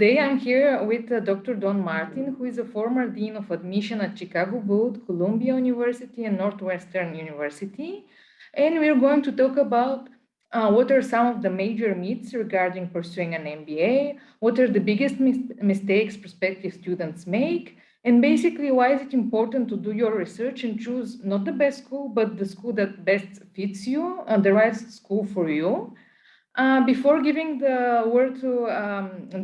today I'm here with Dr. Don Martin, who is a former Dean of Admission at Chicago Booth, Columbia University, and Northwestern University. And we're going to talk about what are some of the major myths regarding pursuing an MBA, what are the biggest mistakes prospective students make, and basically why is it important to do your research and choose not the best school, but the school that best fits you, the right school for you. Before giving the word to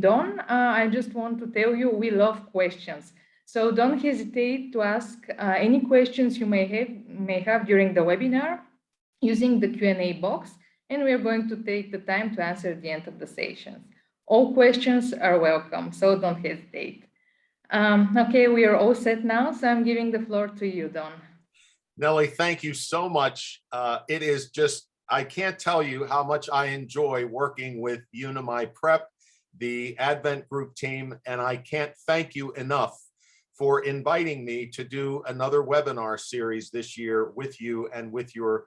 Don, I just want to tell you we love questions. So don't hesitate to ask any questions you may have during the webinar using the Q&A box, and we're going to take the time to answer at the end of the sessions. All questions are welcome, so don't hesitate. Okay, we are all set now, so I'm giving the floor to you, Don. Nellie, thank you so much. It is just, I can't tell you how much I enjoy working with Unimi Prep, the Advent Group team, and I can't thank you enough for inviting me to do another webinar series this year with you and with your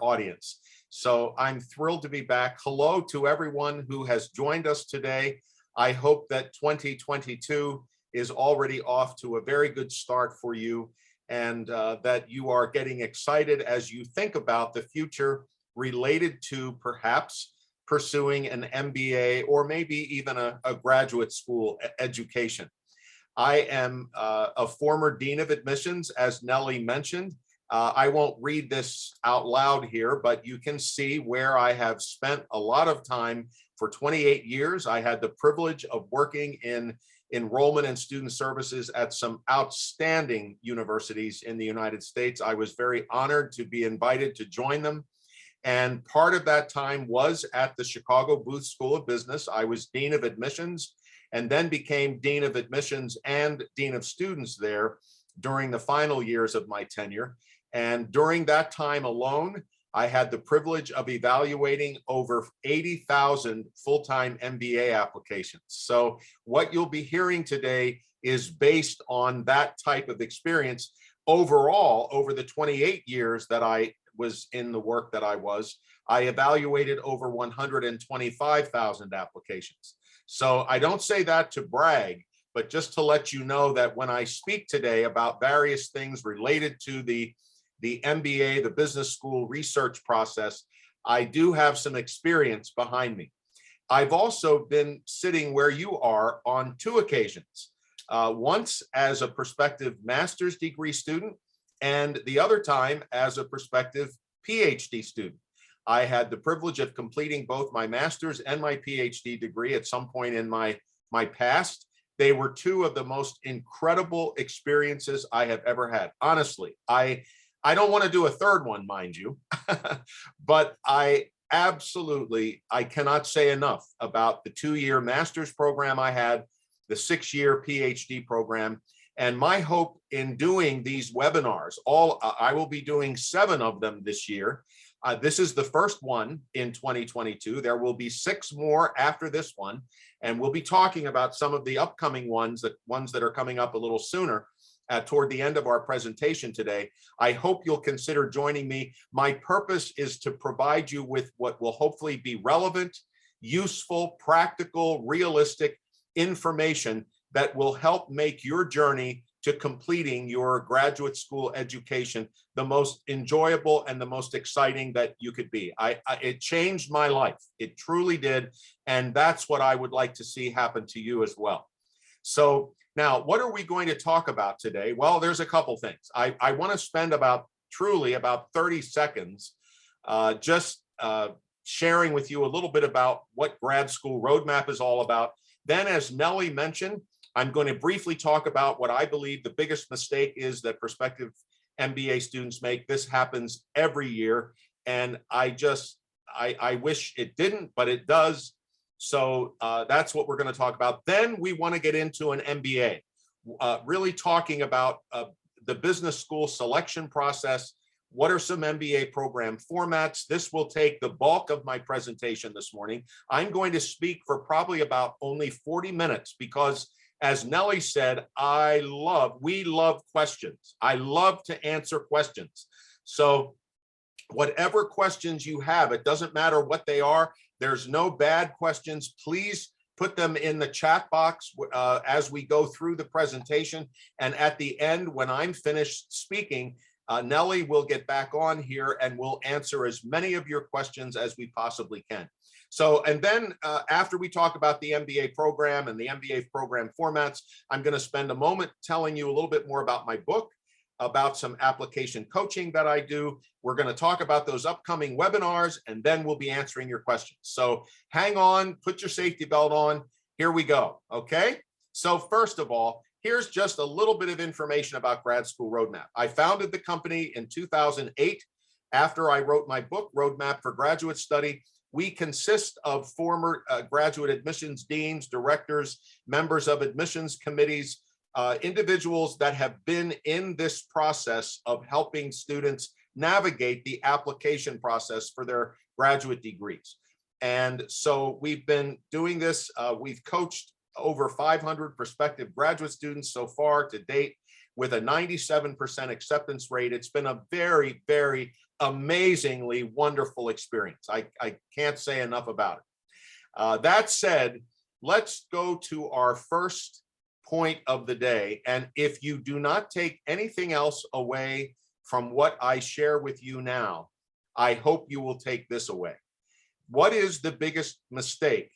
audience. So I'm thrilled to be back. Hello to everyone who has joined us today. I hope that 2022 is already off to a very good start for you, and that you are getting excited as you think about the future related to perhaps pursuing an MBA or maybe even a graduate school education. I am a former Dean of Admissions, as Nellie mentioned. I won't read this out loud here, but you can see where I have spent a lot of time. For 28 years, I had the privilege of working in enrollment and student services at some outstanding universities in the United States. I was very honored to be invited to join them. And part of that time was at the Chicago Booth School of Business. I was Dean of Admissions and then became Dean of Admissions and Dean of Students there during the final years of my tenure. And during that time alone, I had the privilege of evaluating over 80,000 full-time MBA applications. So what you'll be hearing today is based on that type of experience. Overall, over the 28 years that I was in the work that I evaluated over 125,000 applications. So I don't say that to brag, but just to let you know that when I speak today about various things related to the MBA, the business school research process, I do have some experience behind me. I've also been sitting where you are on 2 occasions, once as a prospective master's degree student and the other time as a prospective PhD student. I had the privilege of completing both my master's and my PhD degree at some point in my past. They were 2 of the most incredible experiences I have ever had. Honestly, I don't want to do a third one, mind you, but I cannot say enough about the 2-year master's program I had, the 6-year PhD program, and my hope in doing these webinars. I will be doing 7 of them this year. This is the first one in 2022. There will be 6 more after this one, and we'll be talking about some of the upcoming ones that are coming up a little sooner. Toward the end of our presentation today. I hope you'll consider joining me. My purpose is to provide you with what will hopefully be relevant, useful, practical, realistic information that will help make your journey to completing your graduate school education the most enjoyable and the most exciting that you could be. It changed my life. It truly did. And that's what I would like to see happen to you as well. So now, what are we going to talk about today? Well, there's a couple things. I want to spend about 30 seconds just sharing with you a little bit about what Grad School Road Map is all about. Then, as Nellie mentioned, I'm going to briefly talk about what I believe the biggest mistake is that prospective MBA students make. This happens every year, and I wish it didn't, but it does. So that's what we're going to talk about. Then we want to get into an MBA, really talking about the business school selection process. What are some MBA program formats? This will take the bulk of my presentation this morning. I'm going to speak for probably about only 40 minutes because, as Nellie said, we love questions. I love to answer questions. So whatever questions you have, it doesn't matter what they are. There's no bad questions. Please put them in the chat box as we go through the presentation. And at the end, when I'm finished speaking, Nellie will get back on here and we'll answer as many of your questions as we possibly can. So, and then after we talk about the MBA program and the MBA program formats, I'm going to spend a moment telling you a little bit more about my book, about some application coaching that I do. We're going to talk about those upcoming webinars, and then we'll be answering your questions. So hang on, put your safety belt on. Here we go. Okay. So first of all, here's just a little bit of information about Grad School Road Map. I founded the company in 2008 after I wrote my book, Road Map for Graduate Study. We consist of former graduate admissions deans, directors, members of admissions committees, individuals that have been in this process of helping students navigate the application process for their graduate degrees. And so we've been doing this. We've coached over 500 prospective graduate students so far to date with a 97% acceptance rate. It's been a very, very amazingly wonderful experience. I can't say enough about it. That said, let's go to our first point of the day. And if you do not take anything else away from what I share with you now, I hope you will take this away. What is the biggest mistake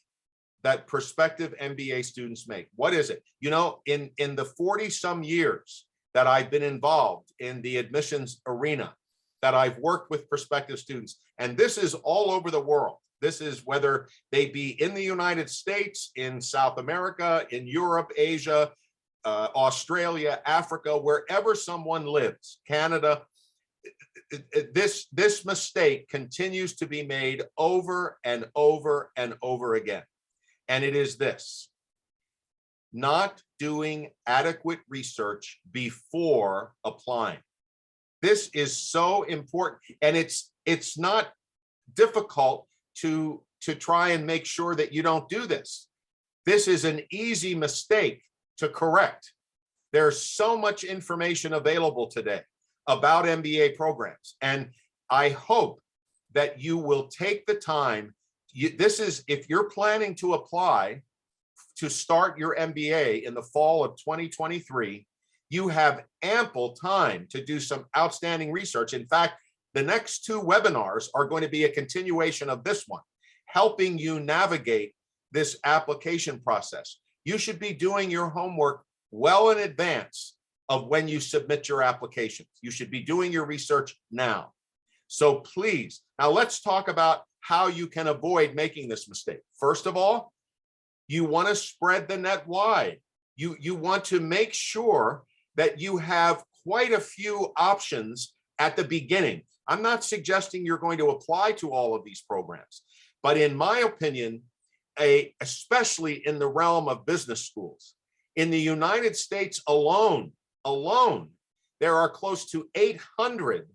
that prospective MBA students make? What is it? You know, in the 40 some years that I've been involved in the admissions arena, that I've worked with prospective students, and this is all over the world. This is whether they be in the United States, in South America, in Europe, Asia, Australia, Africa, wherever someone lives, Canada. This mistake continues to be made over and over and over again. And it is this: not doing adequate research before applying. This is so important, and it's not difficult to try and make sure that you don't do this. This is an easy mistake to correct. There's so much information available today about MBA programs, and I hope that you will take the time. This is, if you're planning to apply to start your MBA in the fall of 2023, you have ample time to do some outstanding research. In fact, the next two webinars are going to be a continuation of this one, helping you navigate this application process. You should be doing your homework well in advance of when you submit your applications. You should be doing your research now. So please, now let's talk about how you can avoid making this mistake. First of all, you want to spread the net wide. You want to make sure that you have quite a few options at the beginning. I'm not suggesting you're going to apply to all of these programs, but in my opinion, especially in the realm of business schools, in the United States alone, there are close to 800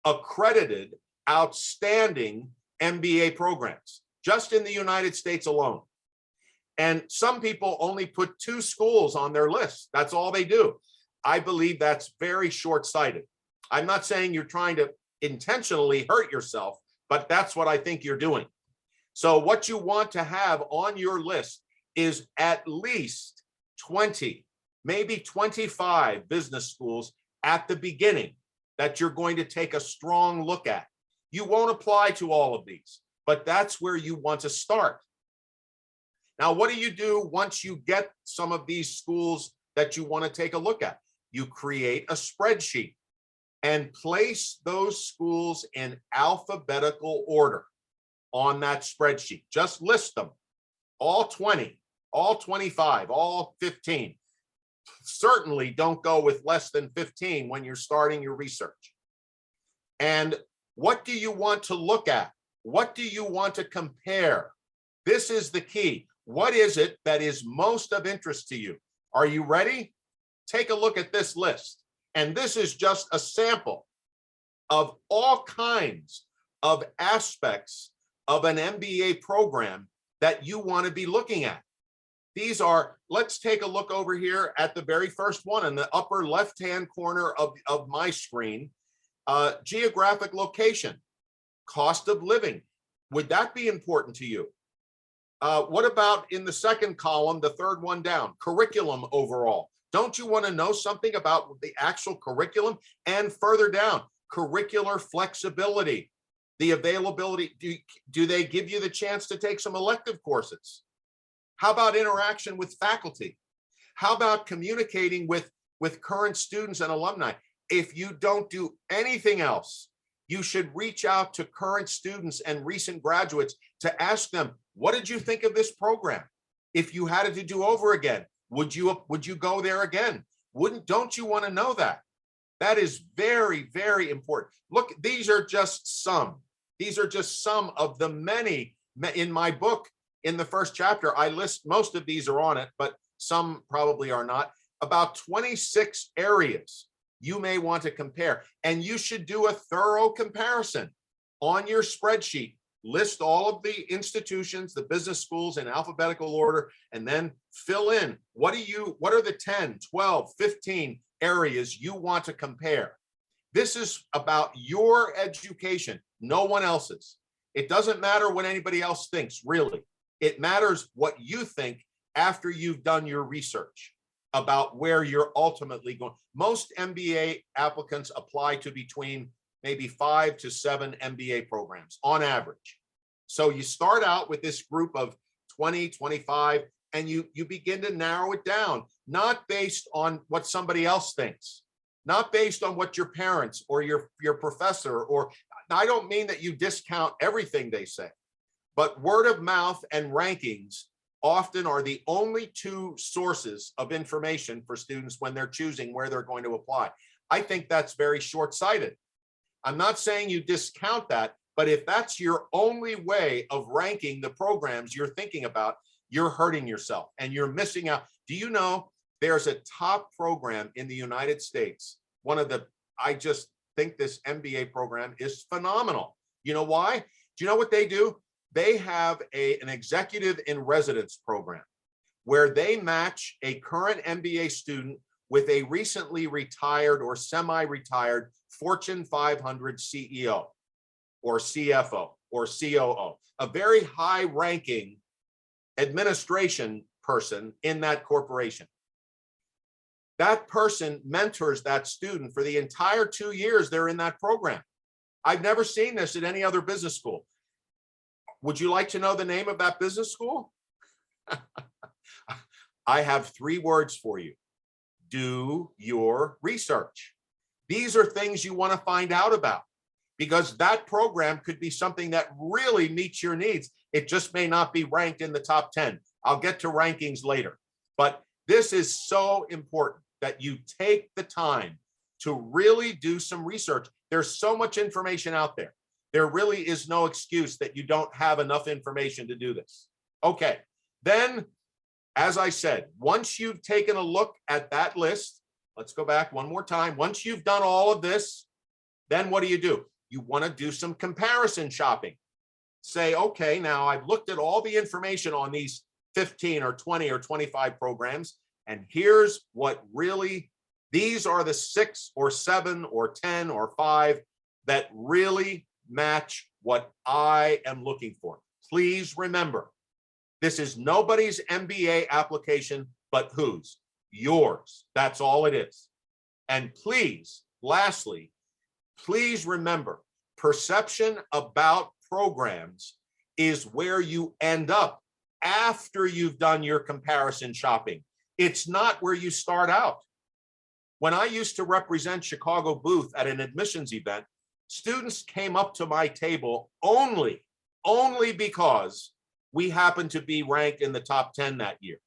accredited, outstanding MBA programs, just in the United States alone. And some people only put 2 schools on their list. That's all they do. I believe that's very short-sighted. I'm not saying you're trying to intentionally hurt yourself, but that's what I think you're doing. So what you want to have on your list is at least 20, maybe 25 business schools at the beginning that you're going to take a strong look at. You won't apply to all of these, but that's where you want to start. Now, what do you do once you get some of these schools that you want to take a look at? You create a spreadsheet and place those schools in alphabetical order on that spreadsheet. Just list them, all 20, all 25, all 15. Certainly don't go with less than 15 when you're starting your research. And what do you want to look at? What do you want to compare? This is the key. What is it that is most of interest to you? Are you ready? Take a look at this list. And this is just a sample of all kinds of aspects of an MBA program that you want to be looking at. These are, let's take a look over here at the very first one in the upper left-hand corner of my screen. Geographic location, cost of living. Would that be important to you? What about in the second column, the third one down, curriculum overall? Don't you want to know something about the actual curriculum? And further down, curricular flexibility, the availability. Do they give you the chance to take some elective courses? How about interaction with faculty? How about communicating with current students and alumni? If you don't do anything else, you should reach out to current students and recent graduates to ask them, what did you think of this program? If you had it to do over again, would you go there again? Don't you want to know that? That is very, very important. Look, these are just some. These are just some of the many in my book. In the first chapter, I list, most of these are on it, but some probably are not, about 26 areas you may want to compare. And you should do a thorough comparison on your spreadsheet. List all of the institutions, the business schools in alphabetical order, and then fill in what are the 10, 12, 15 areas you want to compare. This is about your education, no one else's. It doesn't matter what anybody else thinks, really. It matters what you think after you've done your research about where you're ultimately going. Most MBA applicants apply to between maybe 5 to 7 MBA programs on average. So you start out with this group of 20, 25, and you begin to narrow it down, not based on what somebody else thinks, not based on what your parents or your professor, or I don't mean that you discount everything they say, but word of mouth and rankings often are the only two sources of information for students when they're choosing where they're going to apply. I think that's very short-sighted. I'm not saying you discount that, but if that's your only way of ranking the programs you're thinking about, you're hurting yourself and you're missing out. Do you know there's a top program in the United States? I just think this MBA program is phenomenal. You know why? Do you know what they do? They have an executive in residence program where they match a current MBA student with a recently retired or semi-retired Fortune 500 CEO or CFO or COO, a very high-ranking administration person in that corporation. That person mentors that student for the entire 2 years they're in that program. I've never seen this at any other business school. Would you like to know the name of that business school? I have 3 words for you. Do your research. These are things you want to find out about because that program could be something that really meets your needs. It just may not be ranked in the top 10. I'll get to rankings later, but this is so important that you take the time to really do some research. There's so much information out there. There really is no excuse that you don't have enough information to do this. Okay, then, as I said, once you've taken a look at that list, let's go back one more time. Once you've done all of this, then what do? You want to do some comparison shopping. Say, okay, now I've looked at all the information on these 15 or 20 or 25 programs, and here's what really, these are the 6 or 7 or 10 or 5 that really match what I am looking for. Please remember, this is nobody's MBA application, but whose? Yours. That's all it is. And please, lastly, please remember, perception about programs is where you end up after you've done your comparison shopping. It's not where you start out. When I used to represent Chicago booth at an admissions event, students came up to my table only because we happened to be ranked in the top 10 that year.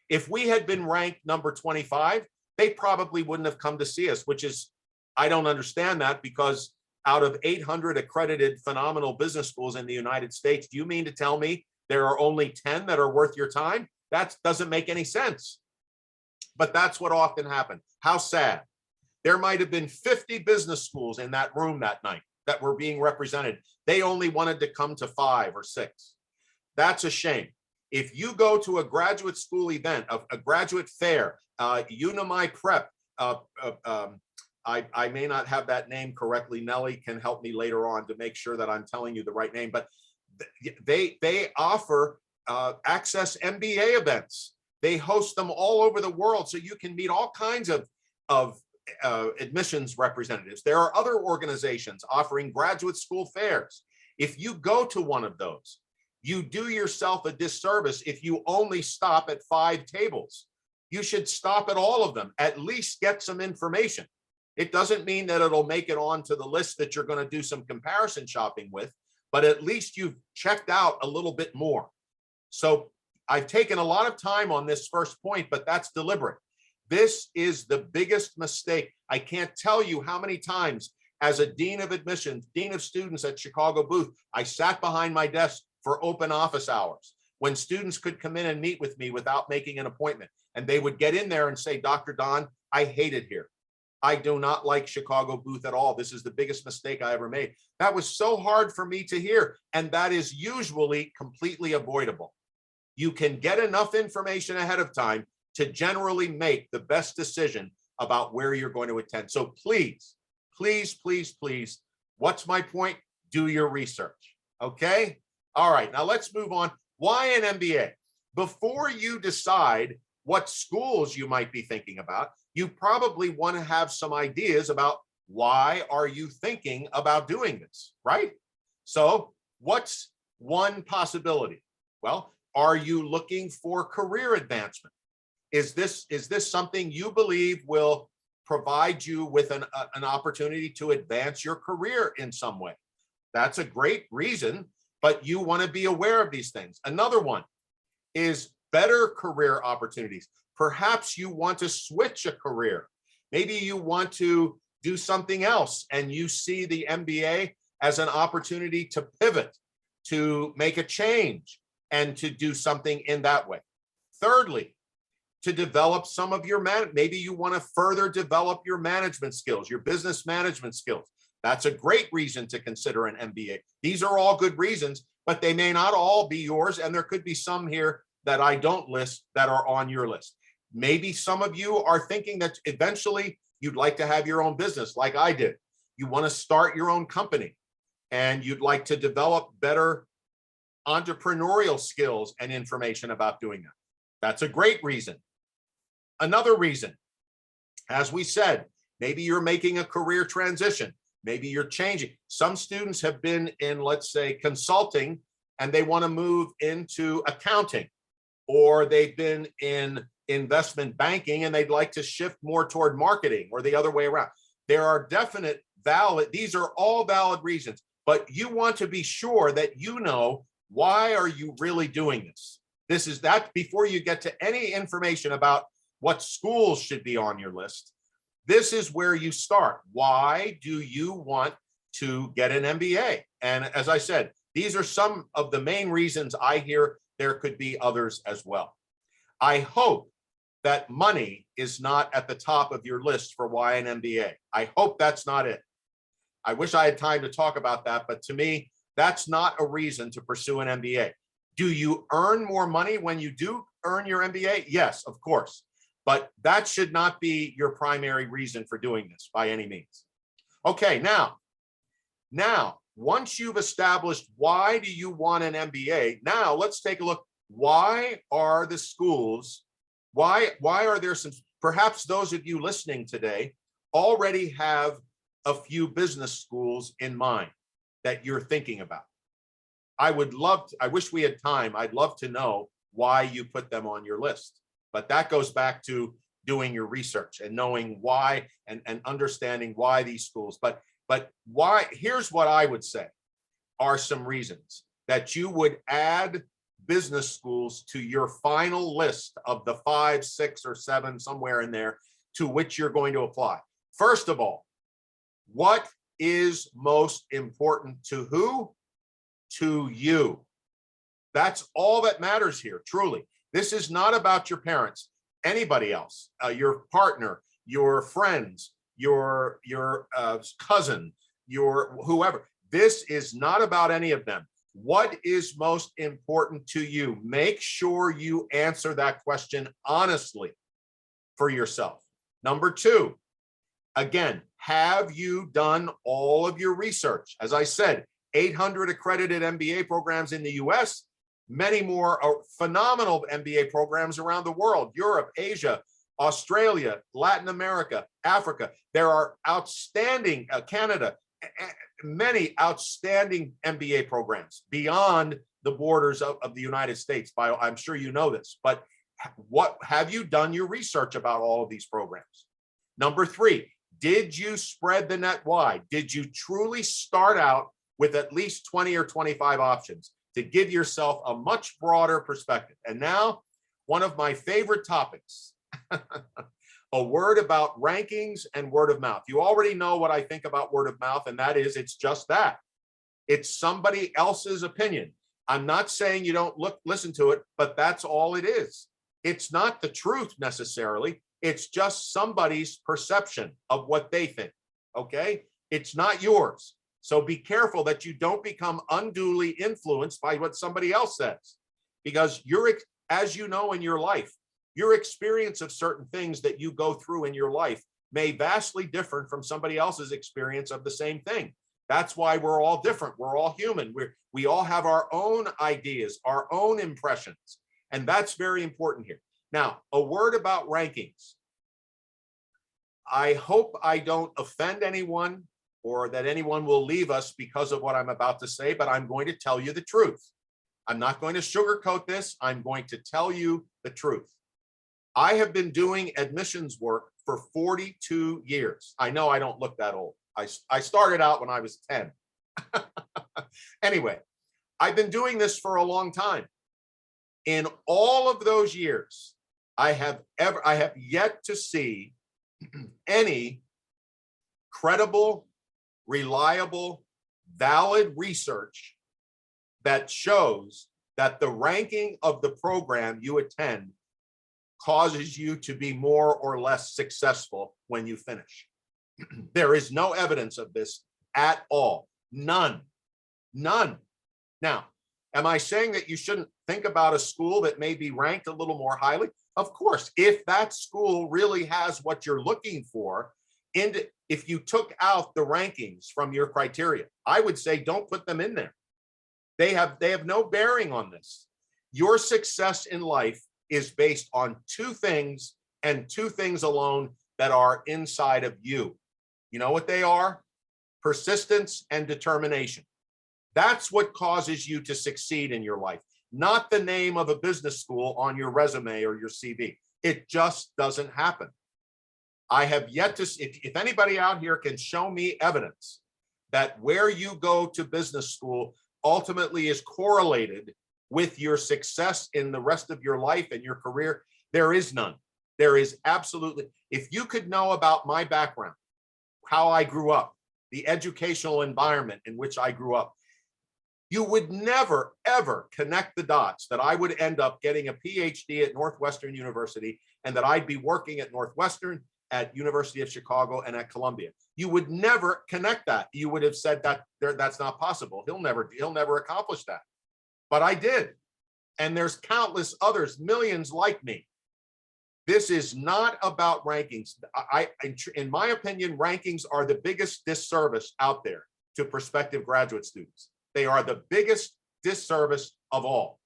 If we had been ranked number 25, they probably wouldn't have come to see us, which is, I don't understand that, because out of 800 accredited phenomenal business schools in the United States, do you mean to tell me there are only 10 that are worth your time? That doesn't make any sense. But that's what often happened. How sad. There might have been 50 business schools in that room that night that were being represented. They only wanted to come to 5 or 6. That's a shame. If you go to a graduate school event, a graduate fair, Unimi Prep, I may not have that name correctly. Nellie can help me later on to make sure that I'm telling you the right name, but they offer access MBA events. They host them all over the world, so you can meet all kinds of admissions representatives. There are other organizations offering graduate school fairs. If you go to one of those, you do yourself a disservice if you only stop at 5 tables. You should stop at all of them, at least get some information. It doesn't mean that it'll make it onto the list that you're going to do some comparison shopping with, but at least you've checked out a little bit more. So I've taken a lot of time on this first point, but that's deliberate. This is the biggest mistake. I can't tell you how many times as a dean of admissions, dean of students at Chicago Booth, I sat behind my desk for open office hours when students could come in and meet with me without making an appointment. And they would get in there and say, Dr. Don, I hate it here. I do not like Chicago Booth at all. This is the biggest mistake I ever made. That was so hard for me to hear. And that is usually completely avoidable. You can get enough information ahead of time to generally make the best decision about where you're going to attend. So please, please, please, please, what's my point? Do your research. Okay. All right. Now let's move on. Why an MBA? Before you decide what schools you might be thinking about, you probably want to have some ideas about why are you thinking about doing this, right? So what's one possibility? Well, are you looking for career advancement? Is this something you believe will provide you with an opportunity to advance your career in some way? That's a great reason, but you want to be aware of these things. Another one is better career opportunities. Perhaps you want to switch a career. Maybe you want to do something else and you see the MBA as an opportunity to pivot, to make a change, and to do something in that way. Thirdly, to develop some of your maybe you want to further develop your management skills, your business management skills. That's a great reason to consider an MBA. These are all good reasons, but they may not all be yours. And there could be some here that I don't list that are on your list. Maybe some of you are thinking that eventually you'd like to have your own business like I did. You want to start your own company and you'd like to develop better entrepreneurial skills and information about doing that. That's a great reason. Another reason, as we said, maybe you're making a career transition. Maybe you're changing. Some students have been in, let's say, consulting, and they want to move into accounting, or they've been in investment banking and they'd like to shift more toward marketing, or the other way around. There are definite these are all valid reasons, but you want to be sure that you know, why are you really doing this? This is that before you get to any information about what schools should be on your list. This is where you start. Why do you want to get an MBA? And as I said, these are some of the main reasons I hear. There could be others as well. I hope that money is not at the top of your list for why an MBA. I hope that's not it. I wish I had time to talk about that, but to me, that's not a reason to pursue an MBA. Do you earn more money when you do earn your MBA? Yes, of course. But that should not be your primary reason for doing this by any means. Okay, now, once you've established why do you want an MBA, now let's take a look. Why are the schools, why are there some, perhaps those of you listening today already have a few business schools in mind that you're thinking about. I wish we had time. I'd love to know why you put them on your list. But that goes back to doing your research and knowing why and understanding why these schools. But why? Here's what I would say are some reasons that you would add business schools to your final list of the 5, 6, or 7, somewhere in there, to which you're going to apply. First of all, what is most important to who? To you. That's all that matters here, truly. This is not about your parents, anybody else, your partner, your friends, your cousin, your whoever. This is not about any of them. What is most important to you? Make sure you answer that question honestly for yourself. Number 2, again, have you done all of your research? As I said, 800 accredited MBA programs in the US, Many more phenomenal MBA programs around the world, Europe, Asia, Australia, Latin America, Africa. There are outstanding, Canada, many outstanding MBA programs beyond the borders of the United States. I'm sure you know this, but what have you done your research about all of these programs? Number three, did you spread the net wide? Did you truly start out with at least 20 or 25 options to give yourself a much broader perspective? And now, one of my favorite topics, a word about rankings and word of mouth. You already know what I think about word of mouth, and that is it's just that. It's somebody else's opinion. I'm not saying you don't listen to it, but that's all it is. It's not the truth necessarily. It's just somebody's perception of what they think, okay? It's not yours. So be careful that you don't become unduly influenced by what somebody else says, because as you know in your life, your experience of certain things that you go through in your life may vastly differ from somebody else's experience of the same thing. That's why we're all different. We're all human. We all have our own ideas, our own impressions, and that's very important here. Now, a word about rankings. I hope I don't offend anyone or that anyone will leave us because of what I'm about to say, but I'm going to tell you the truth. I'm not going to sugarcoat this. I'm going to tell you the truth. I have been doing admissions work for 42 years. I know I don't look that old. I started out when I was 10. Anyway, I've been doing this for a long time. In all of those years, I have yet to see any credible, reliable, valid research that shows that the ranking of the program you attend causes you to be more or less successful when you finish. There is no evidence of this at all. None. None. Now, am I saying that you shouldn't think about a school that may be ranked a little more highly? Of course, if that school really has what you're looking for, and if you took out the rankings from your criteria, I would say don't put them in there. They have no bearing on this. Your success in life is based on two things and two things alone that are inside of you. You know what they are? Persistence and determination. That's what causes you to succeed in your life, not the name of a business school on your resume or your CV. It just doesn't happen. I have yet to, if anybody out here can show me evidence that where you go to business school ultimately is correlated with your success in the rest of your life and your career, there is none. There is absolutely, if you could know about my background, how I grew up, the educational environment in which I grew up, you would never, ever connect the dots that I would end up getting a PhD at Northwestern University and that I'd be working at Northwestern, at University of Chicago, and at Columbia. You would never connect that. You would have said that that's not possible. He'll never accomplish that. But I did. And there's countless others, millions like me. This is not about rankings. In my opinion, rankings are the biggest disservice out there to prospective graduate students. They are the biggest disservice of all.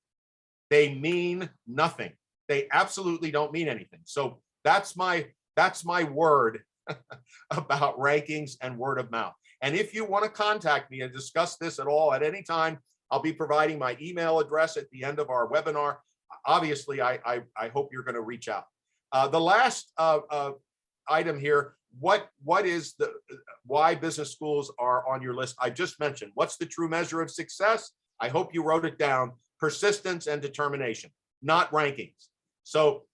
They mean nothing. They absolutely don't mean anything. So that's my word about rankings and word of mouth. And if you want to contact me and discuss this at all at any time, I'll be providing my email address at the end of our webinar. Obviously, I hope you're going to reach out. The last item here, what is why business schools are on your list? I just mentioned, what's the true measure of success? I hope you wrote it down. Persistence and determination, not rankings. So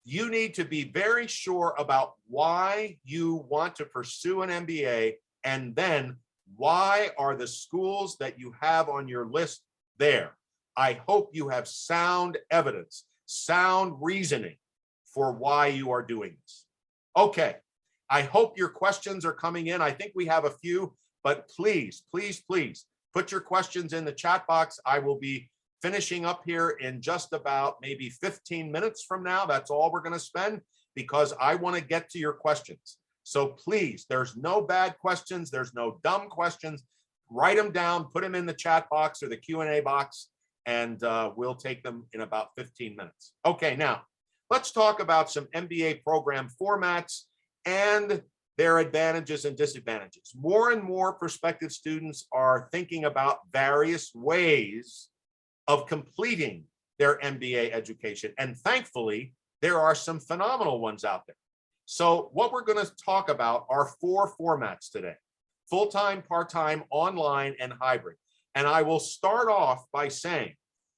you need to be very sure about why you want to pursue an MBA, and then why are the schools that you have on your list there? I hope you have sound evidence, sound reasoning for why you are doing this. Okay, I hope your questions are coming in. I think we have a few, but please, please, please put your questions in the chat box. I will be finishing up here in just about maybe 15 minutes from now. That's all we're going to spend, because I want to get to your questions. So please, there's no bad questions. There's no dumb questions. Write them down, put them in the chat box or the Q&A box, and we'll take them in about 15 minutes. Okay, now let's talk about some MBA program formats and their advantages and disadvantages. More and more prospective students are thinking about various ways of completing their MBA education. And thankfully, there are some phenomenal ones out there. So what we're going to talk about are 4 formats today: full-time, part-time, online, and hybrid. And I will start off by saying,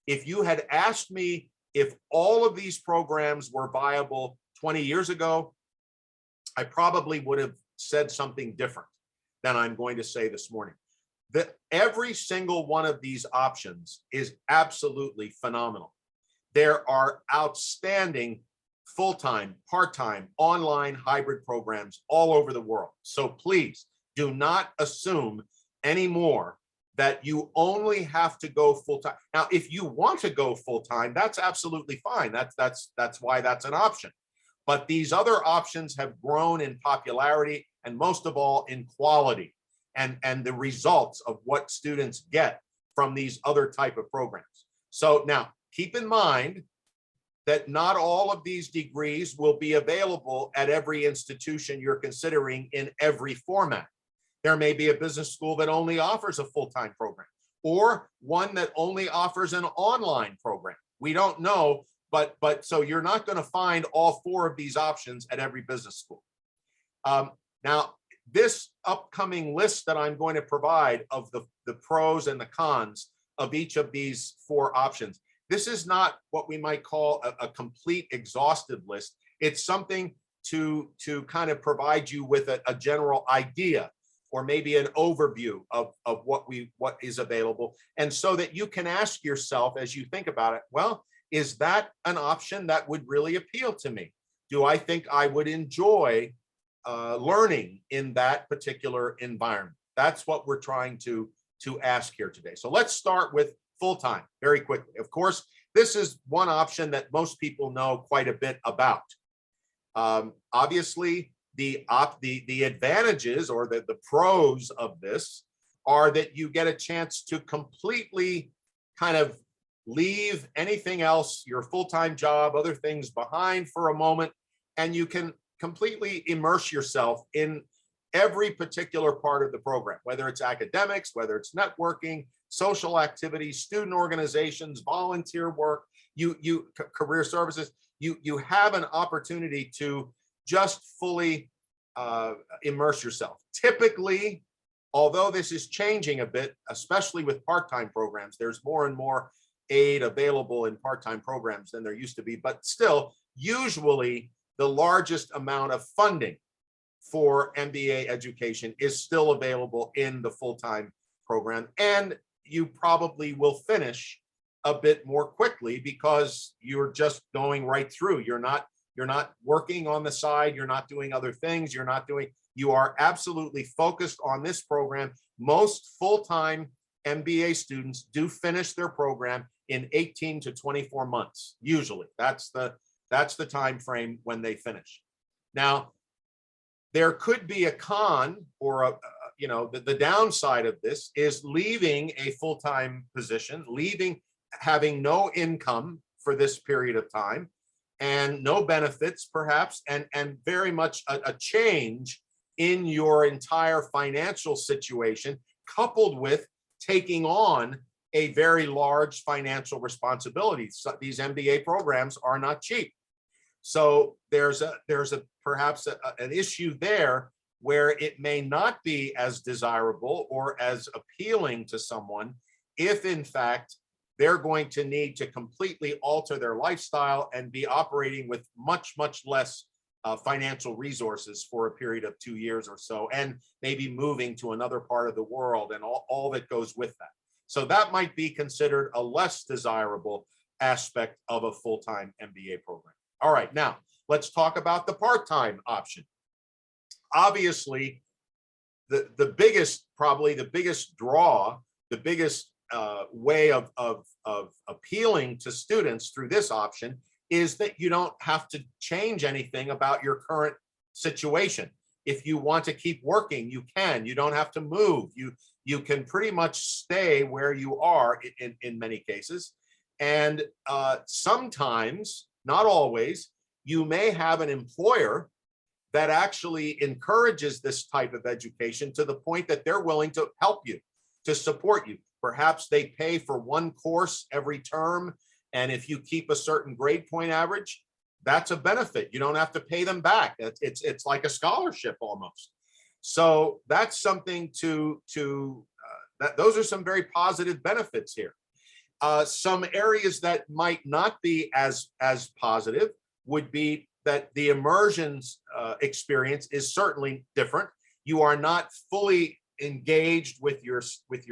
if you had asked me if all of these programs were viable 20 years ago, I probably would have said something different than I'm going to say this morning. That every single one of these options is absolutely phenomenal. There are outstanding full-time, part-time, online, hybrid programs all over the world. So please do not assume anymore that you only have to go full-time. Now, if you want to go full-time, that's absolutely fine. That's why that's an option. But these other options have grown in popularity and most of all in quality and the results of what students get from these other type of programs. So now keep in mind that not all of these degrees will be available at every institution you're considering in every format. There may be a business school that only offers a full-time program, or one that only offers an online program. We don't know, but so you're not going to find all 4 of these options at every business school. Now, this upcoming list that I'm going to provide of the pros and the cons of each of these 4 options, this is not what we might call a complete exhaustive list. It's something to kind of provide you with a general idea, or maybe an overview of what is available. And so that you can ask yourself as you think about it, well, is that an option that would really appeal to me? Do I think I would enjoy learning in that particular environment? That's what we're trying to ask here today. So let's start with full-time very quickly. Of course, this is one option that most people know quite a bit about. Obviously, the advantages or the pros of this are that you get a chance to completely kind of leave anything else, your full-time job, other things behind for a moment, and you can completely immerse yourself in every particular part of the program, whether it's academics, whether it's networking, social activities, student organizations, volunteer work, career services. You have an opportunity to just fully immerse yourself. Typically, although this is changing a bit, especially with part-time programs, there's more and more aid available in part-time programs than there used to be, but still, usually the largest amount of funding for MBA education is still available in the full-time program. And you probably will finish a bit more quickly because you're just going right through. You're not working on the side. You're not doing other things. You are absolutely focused on this program. Most full-time MBA students do finish their program in 18 to 24 months. Usually that's the time frame when they finish. Now, there could be a con or the downside of this is leaving a full-time position, having no income for this period of time and no benefits perhaps, and very much a change in your entire financial situation, coupled with taking on a very large financial responsibility. So these MBA programs are not cheap. So there's perhaps an issue there where it may not be as desirable or as appealing to someone if in fact they're going to need to completely alter their lifestyle and be operating with much less financial resources for a period of 2 years or so, and maybe moving to another part of the world and all that goes with that. So that might be considered a less desirable aspect of a full-time MBA program. All right, now let's talk about the part-time option. Obviously, the biggest draw, the biggest way of appealing to students through this option is that you don't have to change anything about your current situation. If you want to keep working, you can. You don't have to move. You can pretty much stay where you are in many cases. And sometimes, not always, you may have an employer that actually encourages this type of education to the point that they're willing to help you, to support you. Perhaps they pay for one course every term, and if you keep a certain grade point average, that's a benefit. You don't have to pay them back. It's like a scholarship almost. So that's something those are some very positive benefits here. Some areas that might not be as positive would be that the immersions experience is certainly different. You are not fully engaged with your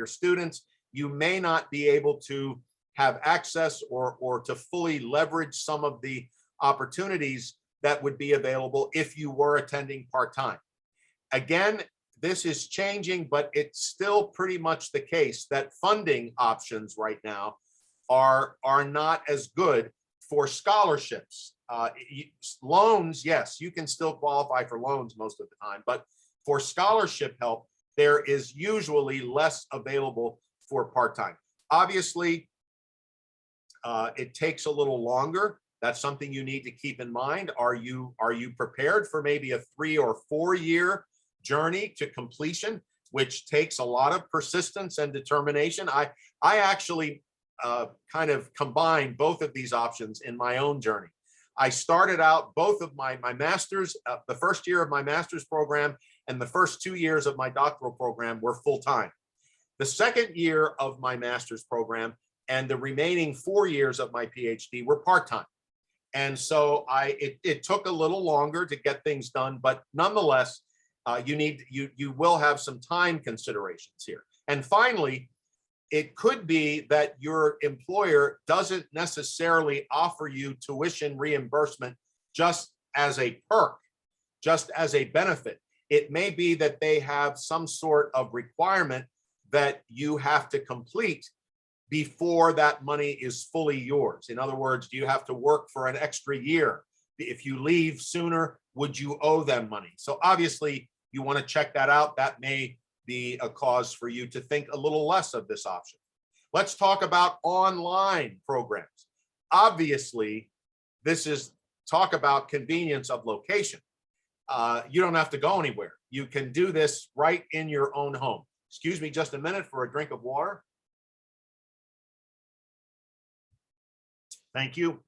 students. You may not be able to have access or to fully leverage some of the opportunities that would be available if you were attending part-time. Again, this is changing, but it's still pretty much the case that funding options right now are not as good for scholarships. Loans, yes, you can still qualify for loans most of the time, but for scholarship help, there is usually less available for part-time. Obviously, it takes a little longer. That's something you need to keep in mind. Are you prepared for maybe a 3 or 4 year journey to completion, which takes a lot of persistence and determination? I actually kind of combined both of these options in my own journey. I started out both of my master's, the first year of my master's program and the first 2 years of my doctoral program were full-time. The second year of my master's program and the remaining 4 years of my PhD were part-time. And so it took a little longer to get things done, but nonetheless, you will have some time considerations here. And finally, it could be that your employer doesn't necessarily offer you tuition reimbursement just as a perk, just as a benefit. It may be that they have some sort of requirement that you have to complete before that money is fully yours. In other words, do you have to work for an extra year? If you leave sooner, would you owe them money? So obviously, you want to check that out. That may be a cause for you to think a little less of this option. Let's talk about online programs. Obviously, this is talk about convenience of location. You don't have to go anywhere. You can do this right in your own home. Excuse me just a minute for a drink of water. Thank you.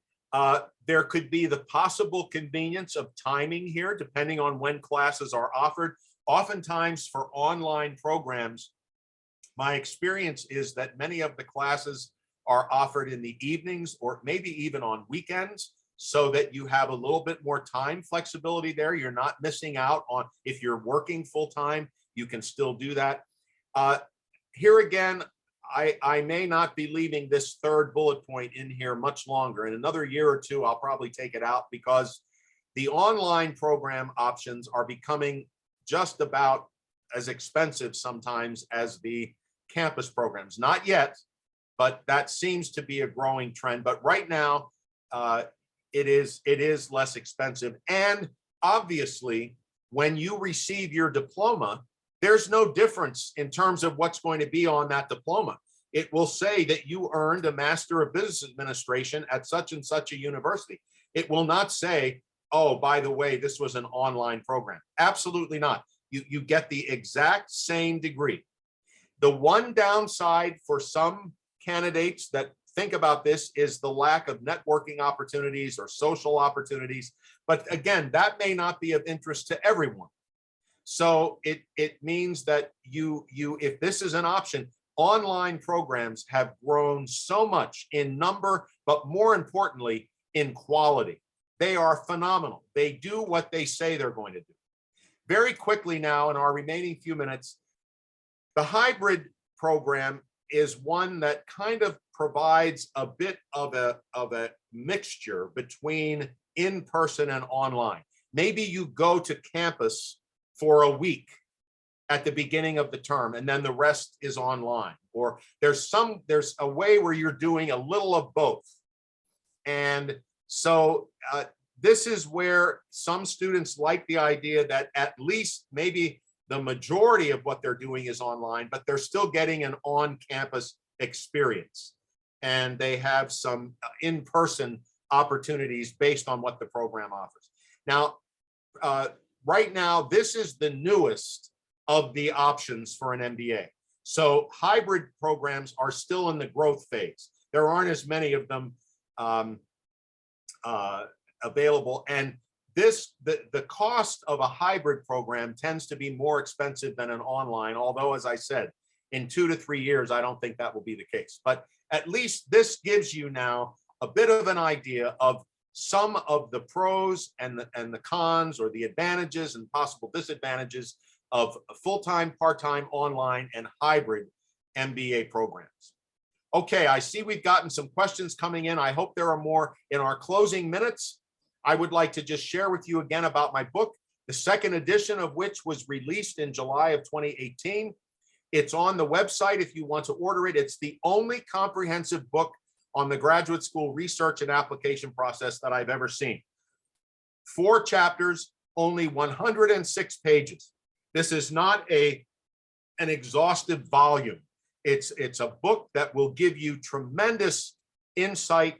There could be the possible convenience of timing here, depending on when classes are offered. Oftentimes for online programs, my experience is that many of the classes are offered in the evenings or maybe even on weekends, so that you have a little bit more time flexibility there. You're not missing out on, if you're working full-time, you can still do that. Here again, I may not be leaving this third bullet point in here much longer. In another year or two, I'll probably take it out, because the online program options are becoming just about as expensive sometimes as the campus programs. Not yet, but that seems to be a growing trend. But right now, it is less expensive. And obviously, when you receive your diploma, there's no difference in terms of what's going to be on that diploma. It will say that you earned a Master of Business Administration at such and such a university. It will not say, oh, by the way, this was an online program. Absolutely not. You get the exact same degree. The one downside for some candidates that think about this is the lack of networking opportunities or social opportunities. But again, that may not be of interest to everyone. So it means that if this is an option, online programs have grown so much in number, but more importantly, in quality. They are phenomenal. They do what they say they're going to do. Very quickly now, in our remaining few minutes, the hybrid program is one that kind of provides a bit of a mixture between in-person and online. Maybe you go to campus for a week at the beginning of the term, and then the rest is online. Or there's a way where you're doing a little of both. And so this is where some students like the idea that at least maybe the majority of what they're doing is online, but they're still getting an on-campus experience. And they have some in-person opportunities based on what the program offers. Now, right now, this is the newest of the options for an MBA. So hybrid programs are still in the growth phase. There aren't as many of them available. And the cost of a hybrid program tends to be more expensive than an online, although, as I said, in 2 to 3 years, I don't think that will be the case. But at least this gives you now a bit of an idea of some of the pros and the cons, or the advantages and possible disadvantages of full-time, part-time, online, and hybrid MBA programs. Okay, I see we've gotten some questions coming in. I hope there are more in our closing minutes. I would like to just share with you again about my book, the second edition of which was released in July of 2018. It's on the website if you want to order it. It's the only comprehensive book on the graduate school research and application process that I've ever seen. 4 chapters, only 106 pages. This is not an exhaustive volume. It's a book that will give you tremendous insight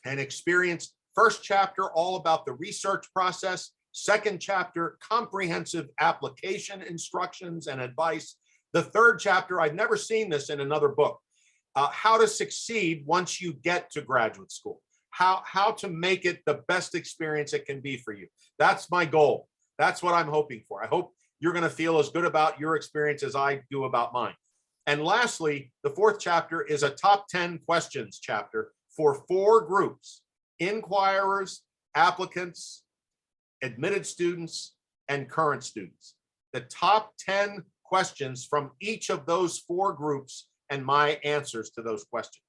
and experience. First chapter, all about the research process. Second chapter, comprehensive application instructions and advice. The third chapter, I've never seen this in another book. How to succeed once you get to graduate school. How to make it the best experience it can be for you. That's my goal. That's what I'm hoping for. I hope you're going to feel as good about your experience as I do about mine. And lastly, the 4th chapter is a top 10 questions chapter for 4 groups: inquirers, applicants, admitted students, and current students. The top 10 questions from each of those 4 groups and my answers to those questions.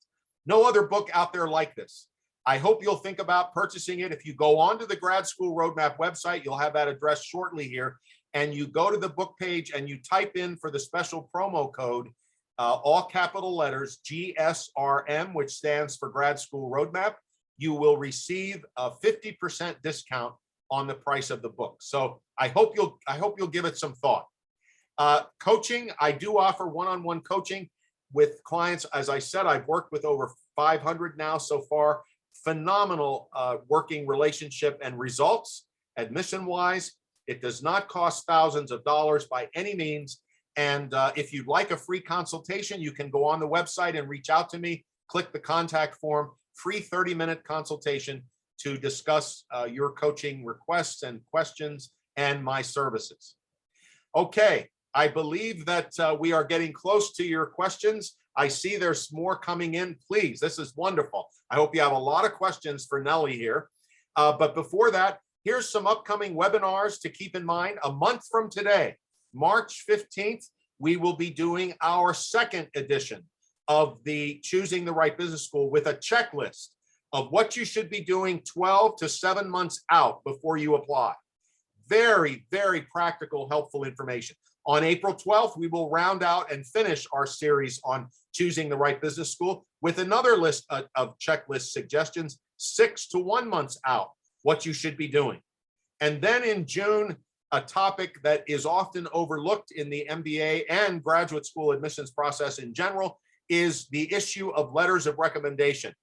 No other book out there like this. I hope you'll think about purchasing it. If you go onto the Grad School Road Map website, you'll have that address shortly here, and you go to the book page and you type in for the special promo code, all capital letters, GSRM, which stands for Grad School Road Map, you will receive a 50% discount on the price of the book. So I hope you'll give it some thought. Coaching, I do offer one-on-one coaching with clients. As I said, I've worked with over 500 now so far. Phenomenal working relationship and results. Admission-wise, it does not cost thousands of dollars by any means. And if you'd like a free consultation, you can go on the website and reach out to me. Click the contact form, free 30-minute consultation to discuss your coaching requests and questions and my services. Okay, I believe that we are getting close to your questions. I see there's more coming in. Please, this is wonderful. I hope you have a lot of questions for Nellie here. But before that, here's some upcoming webinars to keep in mind. A month from today, March 15th, we will be doing our 2nd edition of the Choosing the Right Business School with a checklist of what you should be doing 12 to 7 months out before you apply. Very, very practical, helpful information. On April 12th, we will round out and finish our series on choosing the right business school with another list of checklist suggestions, 6 to 1 months out, what you should be doing. And then in June, a topic that is often overlooked in the MBA and graduate school admissions process in general is the issue of letters of recommendation.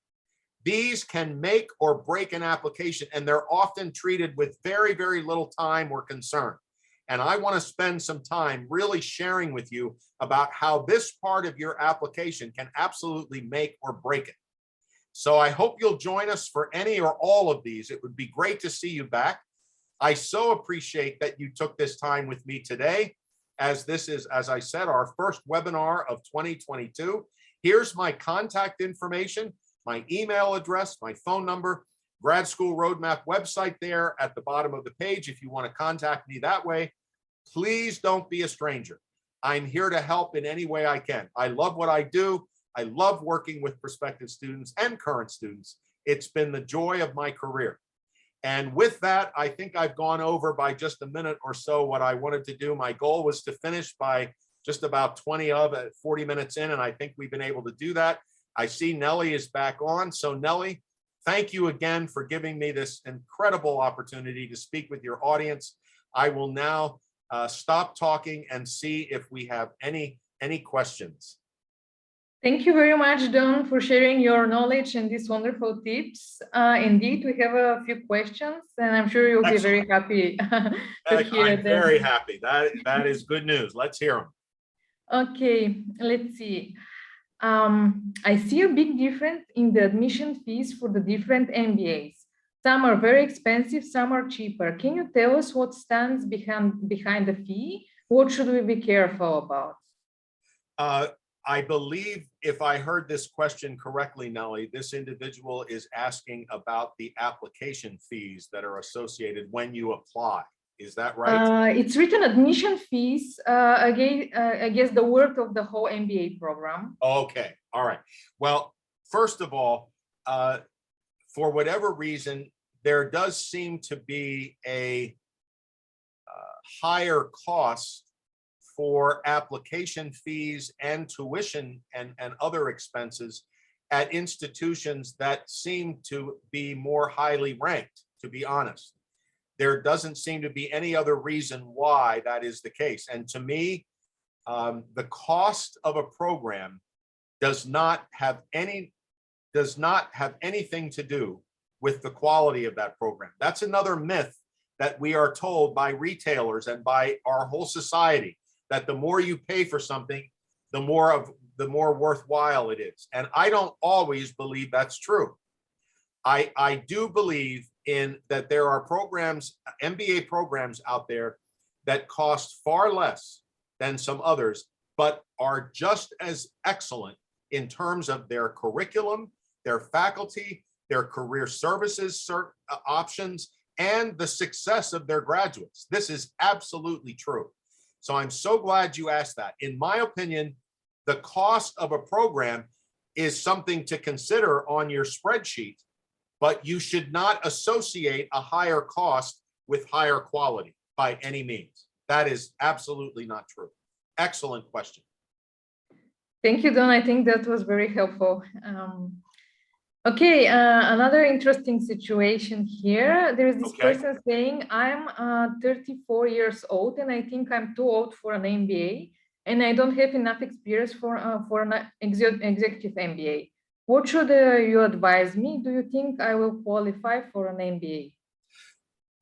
These can make or break an application, and they're often treated with very, very little time or concern. And I want to spend some time really sharing with you about how this part of your application can absolutely make or break it. So I hope you'll join us for any or all of these. It would be great to see you back. I so appreciate that you took this time with me today, as this is, as I said, our first webinar of 2022. Here's my contact information, my email address, my phone number, Grad School Road Map website there at the bottom of the page if you want to contact me that way. Please don't be a stranger. I'm here to help in any way I can. I love what I do. I love working with prospective students and current students. It's been the joy of my career. And with that, I think I've gone over by just a minute or so what I wanted to do. My goal was to finish by just about 40 minutes in, and I think we've been able to do that. I see Nellie is back on. So Nellie, Thank you again for giving me this incredible opportunity to speak with your audience. I will now stop talking and see if we have any questions. Thank you very much, Don, for sharing your knowledge and these wonderful tips. Indeed, we have a few questions, and I'm sure you'll be very happy to hear I'm them. very happy. That is good news. Let's hear them. Okay, let's see. I see a big difference in the admission fees for the different MBAs. Some are very expensive, some are cheaper. Can you tell us what stands behind the fee? What should we be careful about? I believe if I heard this question correctly, Nelly, this individual is asking about the application fees that are associated when you apply. Is that right? It's written admission fees against the worth of the whole MBA program. Okay, all right. Well, first of all, for whatever reason, there does seem to be a higher cost for application fees and tuition and other expenses at institutions that seem to be more highly ranked, to be honest. There doesn't seem to be any other reason why that is the case. And to me, the cost of a program does not have anything to do with the quality of that program. That's another myth that we are told by retailers and by our whole society, that the more you pay for something, the more worthwhile it is. And I don't always believe that's true. I do believe in that there are programs, MBA programs out there that cost far less than some others, but are just as excellent in terms of their curriculum, their faculty, their career services options, and the success of their graduates. This is absolutely true. So I'm so glad you asked that. In my opinion, the cost of a program is something to consider on your spreadsheet, but you should not associate a higher cost with higher quality by any means. That is absolutely not true. Excellent question. Thank you, Don. I think that was very helpful. Okay, another interesting situation here. There is this person saying, I'm 34 years old and I think I'm too old for an MBA and I don't have enough experience for an executive MBA. What should you advise me? Do you think I will qualify for an MBA?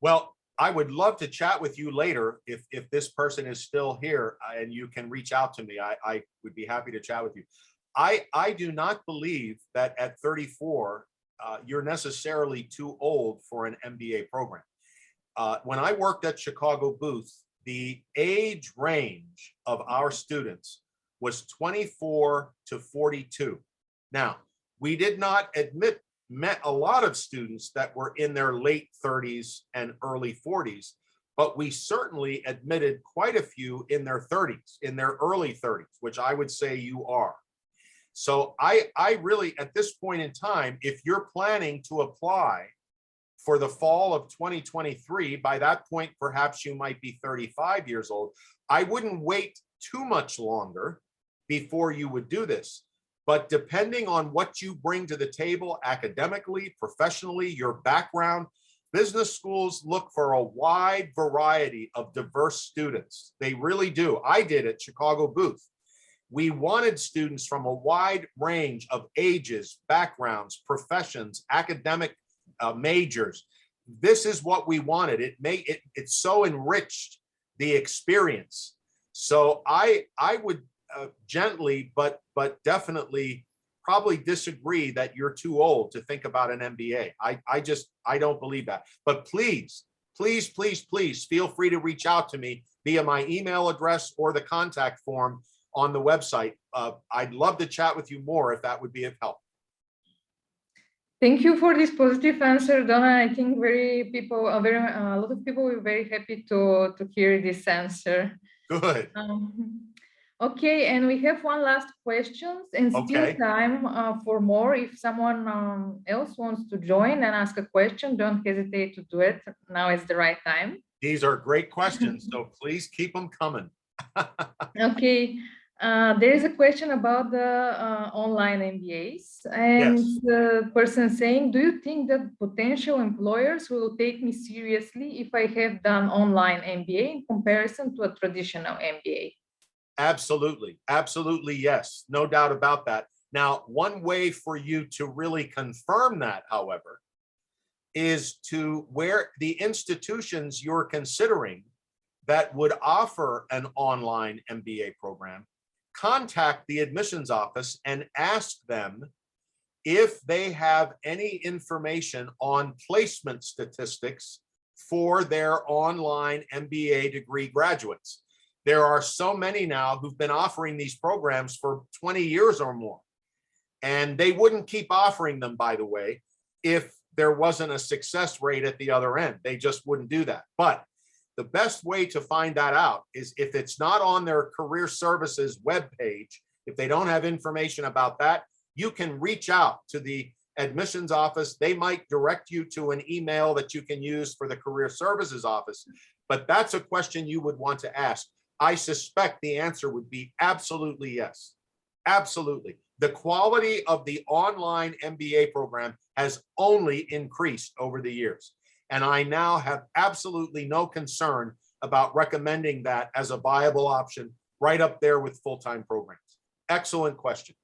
Well, I would love to chat with you later if this person is still here and you can reach out to me. I would be happy to chat with you. I do not believe that at 34, you're necessarily too old for an MBA program. When I worked at Chicago Booth, the age range of our students was 24 to 42. Now, we did not met a lot of students that were in their late 30s and early 40s, but we certainly admitted quite a few in their 30s, in their early 30s, which I would say you are. So I really, at this point in time, if you're planning to apply for the fall of 2023, by that point, perhaps you might be 35 years old. I wouldn't wait too much longer before you would do this. But depending on what you bring to the table academically, professionally, your background, business schools look for a wide variety of diverse students. They really do. I did at Chicago Booth. We wanted students from a wide range of ages, backgrounds, professions, academic majors. This is what we wanted. It so enriched the experience. So I would gently, but definitely probably disagree that you're too old to think about an MBA. I don't believe that. But please feel free to reach out to me via my email address or the contact form on the website. I'd love to chat with you more if that would be of help. Thank you for this positive answer, Donna. I think a lot of people will be very happy to hear this answer. Good. Okay, and we have one last question and still time for more. If someone else wants to join and ask a question, don't hesitate to do it. Now is the right time. These are great questions, so please keep them coming. Okay. There is a question about the online MBAs, and Yes, the person saying, do you think that potential employers will take me seriously if I have done online MBA in comparison to a traditional MBA? absolutely. Absolutely, yes. No doubt about that. Now, one way for you to really confirm that, however, is to where the institutions you're considering that would offer an online MBA program, contact the admissions office and ask them if they have any information on placement statistics for their online MBA degree graduates. There are so many now who've been offering these programs for 20 years or more. And they wouldn't keep offering them, by the way, if there wasn't a success rate at the other end. They just wouldn't do that. But the best way to find that out is if it's not on their career services webpage, if they don't have information about that, you can reach out to the admissions office. They might direct you to an email that you can use for the career services office. But that's a question you would want to ask. I suspect the answer would be absolutely yes. Absolutely. The quality of the online MBA program has only increased over the years. And I now have absolutely no concern about recommending that as a viable option right up there with full-time programs. Excellent question.